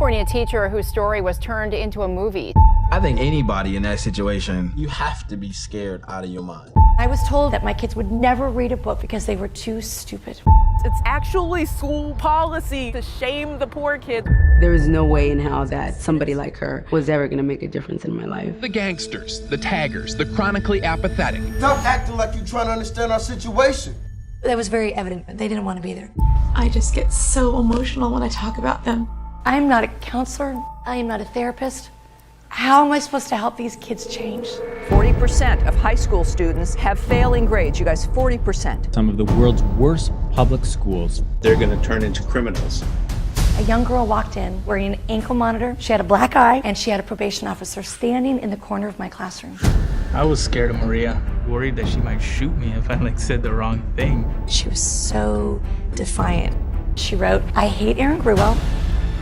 California teacher whose story was turned into a movie. I think anybody in that situation, you have to be scared out of your mind. I was told that my kids would never read a book because they were too stupid. It's actually school policy to shame the poor kids. There is no way in hell that somebody like her was ever going to make a difference in my life. The gangsters, the taggers, the chronically apathetic. Stop acting like you're trying to understand our situation. That was very evident, but they didn't want to be there. I just get so emotional when I talk about them. I am not a counselor. I am not a therapist. How am I supposed to help these kids change? 40% of high school students have failing grades. You guys, 40%. Some of the world's worst public schools. They're going to turn into criminals. A young girl walked in wearing an ankle monitor. She had a black eye, and she had a probation officer standing in the corner of my classroom. I was scared of Maria, worried that she might shoot me if I said the wrong thing. She was so defiant. She wrote, "I hate Erin Gruwell,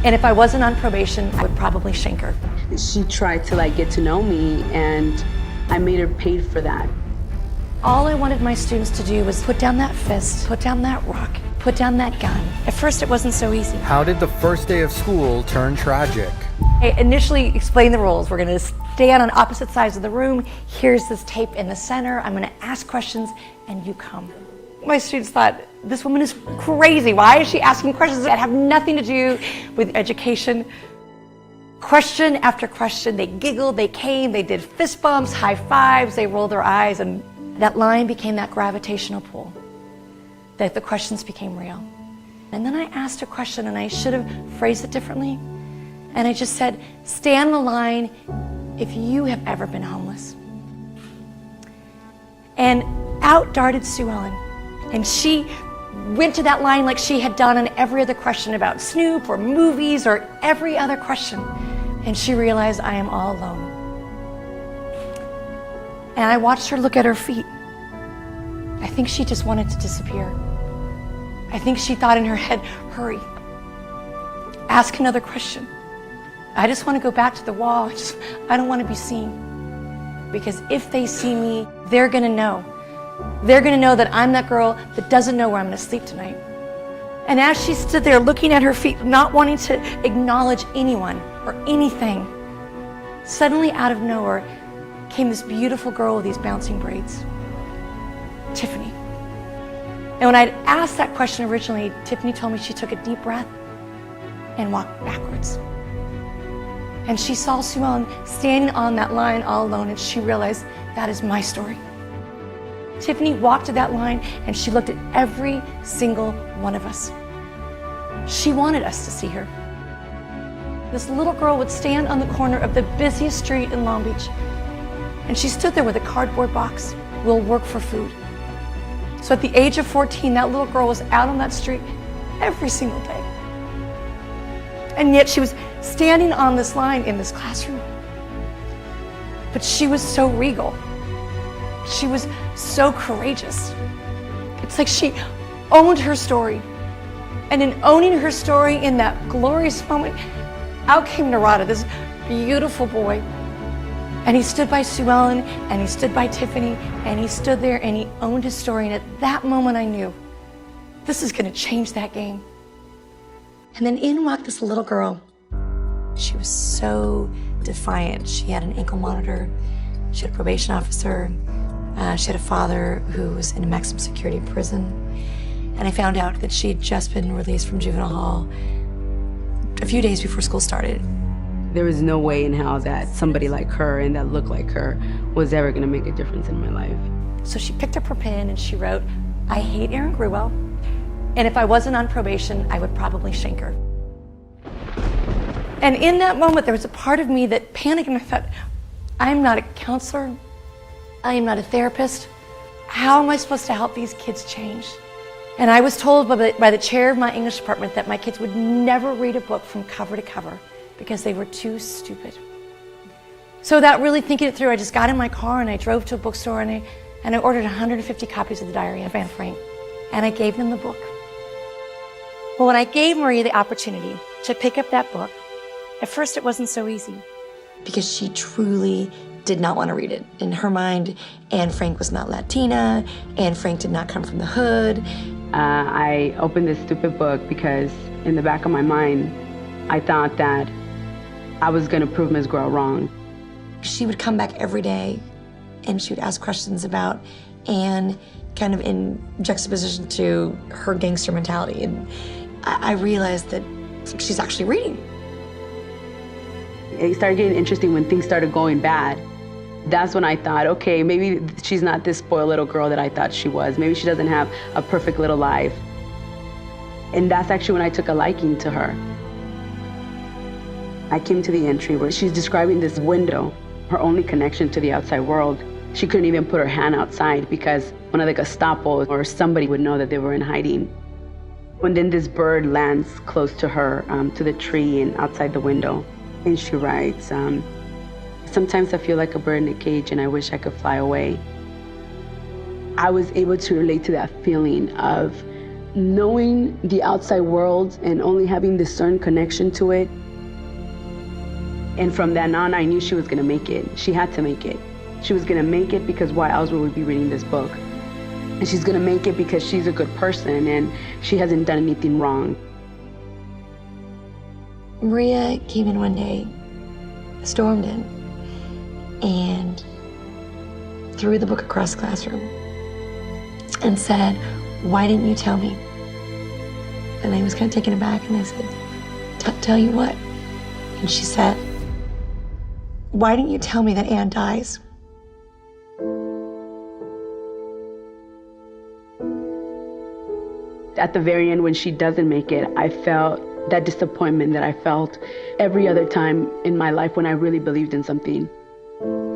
and if I wasn't on probation, I would probably shank her." She tried to get to know me, and I made her pay for that. All I wanted my students to do was put down that fist, put down that rock, put down that gun. At first, it wasn't so easy. How did the first day of school turn tragic? I initially explained the rules. We're going to stand on opposite sides of the room. Here's this tape in the center. I'm going to ask questions, and you come. My students thought, this woman is crazy. Why is she asking questions that have nothing to do with education? Question after question, they giggled, they came, they did fist bumps, high fives, they rolled their eyes, and that line became that gravitational pull, that the questions became real. And then I asked a question, and I should have phrased it differently. And I just said, stand the line if you have ever been homeless. And out darted Sue Ellen. And she went to that line like she had done on every other question about Snoop or movies or every other question. And she realized I am all alone. And I watched her look at her feet. I think she just wanted to disappear. I think she thought in her head, hurry, ask another question. I just want to go back to the wall. I don't want to be seen. Because if they see me, they're going to know. They're going to know that I'm that girl that doesn't know where I'm going to sleep tonight. And as she stood there looking at her feet, not wanting to acknowledge anyone or anything, suddenly out of nowhere came this beautiful girl with these bouncing braids, Tiffany. And when I'd asked that question originally, Tiffany told me she took a deep breath and walked backwards. And she saw Sue Ellen standing on that line all alone, and she realized that is my story. Tiffany walked to that line and she looked at every single one of us. She wanted us to see her. This little girl would stand on the corner of the busiest street in Long Beach, and she stood there with a cardboard box, "We'll work for food." So at the age of 14, that little girl was out on that street every single day. And yet she was standing on this line in this classroom. But she was so regal. She was so courageous. It's like she owned her story. And in owning her story in that glorious moment, out came Narada, this beautiful boy. And he stood by Sue Ellen, and he stood by Tiffany, and he stood there and he owned his story. And at that moment I knew, this is gonna change that game. And then in walked this little girl. She was so defiant. She had an ankle monitor, she had a probation officer, she had a father who was in a maximum security prison. And I found out that she had just been released from juvenile hall a few days before school started. There was no way in hell that somebody like her and that looked like her was ever going to make a difference in my life. So she picked up her pen and she wrote, "I hate Erin Gruwell, and if I wasn't on probation, I would probably shank her." And in that moment, there was a part of me that panicked, and I thought, I'm not a counselor. I am not a therapist. How am I supposed to help these kids change? And I was told by the chair of my English department that my kids would never read a book from cover to cover because they were too stupid. So without really thinking it through, I just got in my car and I drove to a bookstore and I ordered 150 copies of the Diary of Anne Frank, and I gave them the book. Well, when I gave Maria the opportunity to pick up that book, at first it wasn't so easy because she truly did not want to read it. In her mind, Anne Frank was not Latina, Anne Frank did not come from the hood. I opened this stupid book because in the back of my mind, I thought that I was going to prove Ms. Girl wrong. She would come back every day and she would ask questions about Anne, kind of in juxtaposition to her gangster mentality. And I realized that she's actually reading. It started getting interesting when things started going bad. That's when I thought, okay, maybe she's not this spoiled little girl that I thought she was. Maybe she doesn't have a perfect little life. And that's actually when I took a liking to her. I came to the entry where she's describing this window, her only connection to the outside world. She couldn't even put her hand outside because one of the Gestapo or somebody would know that they were in hiding. And then this bird lands close to her, to the tree and outside the window. And she writes, sometimes I feel like a bird in a cage and I wish I could fly away. I was able to relate to that feeling of knowing the outside world and only having this certain connection to it. And from then on, I knew she was gonna make it. She had to make it. She was gonna make it because why else would we be reading this book? And she's gonna make it because she's a good person and she hasn't done anything wrong. Maria came in one day, stormed in, and threw the book across the classroom and said, "Why didn't you tell me?" And I was kind of taken aback and I said, "Tell you what?" And she said, "Why didn't you tell me that Anne dies?" At the very end, when she doesn't make it, I felt that disappointment that I felt every other time in my life when I really believed in something.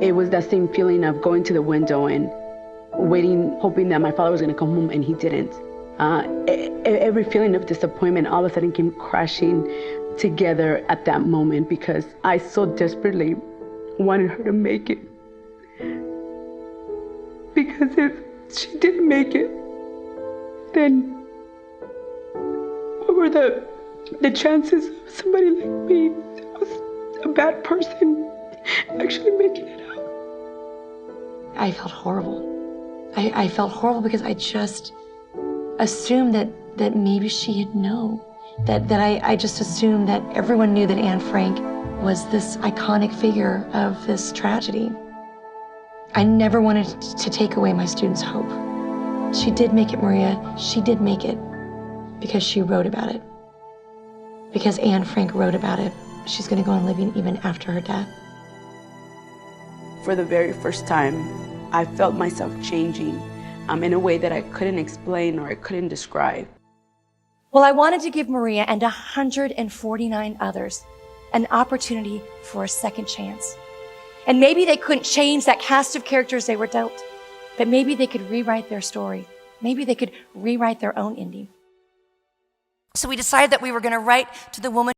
It was that same feeling of going to the window and waiting, hoping that my father was gonna come home, and he didn't. Every feeling of disappointment all of a sudden came crashing together at that moment because I so desperately wanted her to make it. Because if she didn't make it, then what were the chances of somebody like me, that was a bad person, actually making it out? I felt horrible. I felt horrible because I just assumed that maybe she had known. That I just assumed that everyone knew that Anne Frank was this iconic figure of this tragedy. I never wanted to take away my students' hope. She did make it, Maria. She did make it because she wrote about it. Because Anne Frank wrote about it. She's gonna go on living even after her death. For the very first time, I felt myself changing in a way that I couldn't explain or I couldn't describe. Well, I wanted to give Maria and 149 others an opportunity for a second chance. And maybe they couldn't change that cast of characters they were dealt, but maybe they could rewrite their story. Maybe they could rewrite their own ending. So we decided that we were going to write to the woman